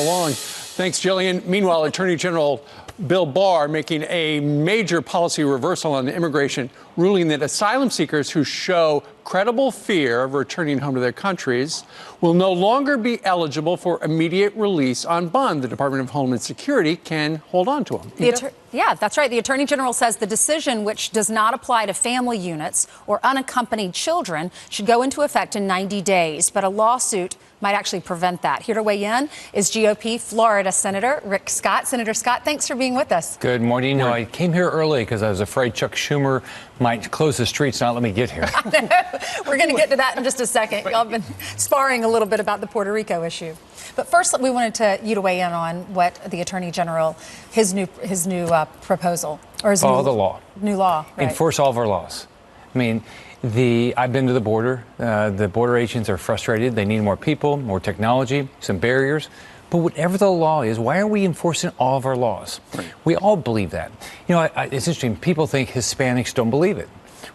along. Thanks, Jillian. Meanwhile, Attorney General Bill Barr making a major policy reversal on immigration, ruling that asylum seekers who show credible fear of returning home to their countries will no longer be eligible for immediate release on bond. The Department of Homeland Security can hold on to them. Yeah, that's right. The Attorney General says the decision, which does not apply to family units or unaccompanied children, should go into effect in 90 days. But a lawsuit might actually prevent that. Here to weigh in is GOP Florida Senator Rick Scott. Senator Scott, thanks for being with us. Good morning. No, I came here early because I was afraid Chuck Schumer might close the streets and not let me get here. We're going to get to that in just a second. Y'all have been sparring a little bit about the Puerto Rico issue. But first, we wanted you to weigh in on what the Attorney General, his new proposal, or his Follow the law. New law. Right. Enforce all of our laws. I mean, I've been to the border. The border agents are frustrated. They need more people, more technology, some barriers. But whatever the law is, why are we enforcing all of our laws? Right. We all believe that. You know, it's interesting. People think Hispanics don't believe it.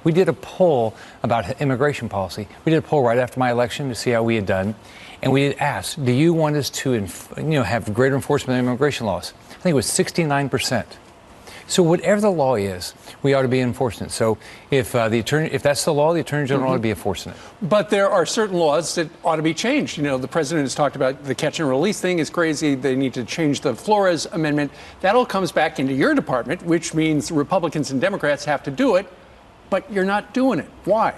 We did a poll about immigration policy. We did a poll right after my election to see how we had done. And we did ask, do you want us to have greater enforcement of immigration laws? I think it was 69%. So whatever the law is, we ought to be enforcing it. So if that's the law, the Attorney General ought to be enforcing it. But there are certain laws that ought to be changed. You know, the president has talked about the catch and release thing is crazy. They need to change the Flores Amendment. That all comes back into your department, which means Republicans and Democrats have to do it. But you're not doing it. Why?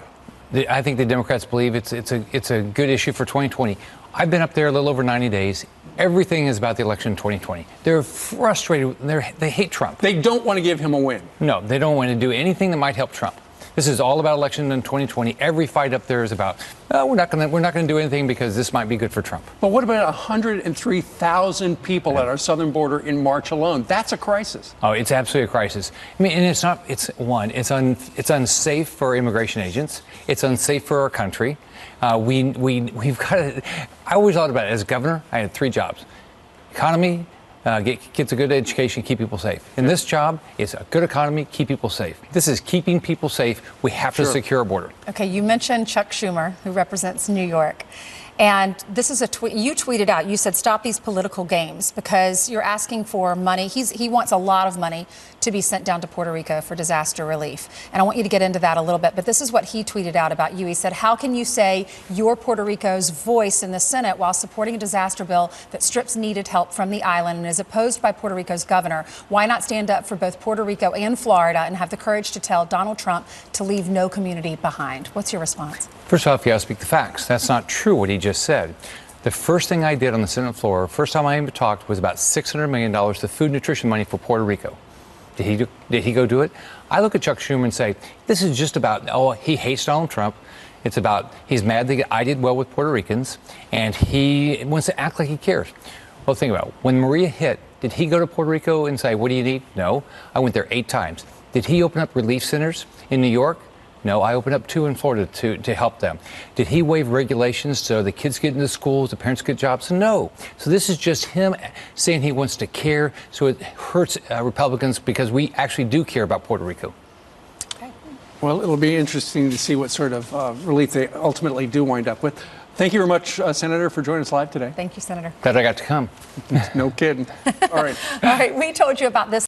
I think the Democrats believe it's a good issue for 2020. I've been up there a little over 90 days. Everything is about the election in 2020. They're frustrated. They hate Trump. They don't want to give him a win. No, they don't want to do anything that might help Trump. This is all about election in 2020. Every fight up there is about, we're not going to do anything because this might be good for Trump. But what about 103,000 people at our southern border in March alone? That's a crisis. Oh, it's absolutely a crisis. I mean, and it's unsafe for immigration agents. It's unsafe for our country. We've got to, I always thought about it. As governor, I had 3 jobs. Economy, get kids a good education, keep people safe. And this job is a good economy, keep people safe. This is keeping people safe. We have to secure our border. Okay, you mentioned Chuck Schumer, who represents New York. And this is a tweet you tweeted out. You said, stop these political games, because you're asking for money. He wants a lot of money to be sent down to Puerto Rico for disaster relief. And I want you to get into that a little bit. But this is what he tweeted out about you. He said, how can you say you're Puerto Rico's voice in the Senate while supporting a disaster bill that strips needed help from the island and is opposed by Puerto Rico's governor? Why not stand up for both Puerto Rico and Florida and have the courage to tell Donald Trump to leave no community behind? What's your response? First off, you got to speak the facts. That's not true what he just said. The first thing I did on the Senate floor, first time I even talked, was about $600 million to food nutrition money for Puerto Rico. Did he go do it? I look at Chuck Schumer and say, this is just about, he hates Donald Trump. It's about, he's mad that I did well with Puerto Ricans, and he wants to act like he cares. Well, think about it. When Maria hit, did he go to Puerto Rico and say, what do you need? No. I went there 8 times. Did he open up relief centers in New York? No, I opened up 2 in Florida to help them. Did he waive regulations so the kids get into schools, the parents get jobs? No. So this is just him saying he wants to care, so it hurts Republicans because we actually do care about Puerto Rico. Okay. Well, it'll be interesting to see what sort of relief they ultimately do wind up with. Thank you very much, Senator, for joining us live today. Thank you, Senator. Glad I got to come. No kidding. All right. All right, we told you about this.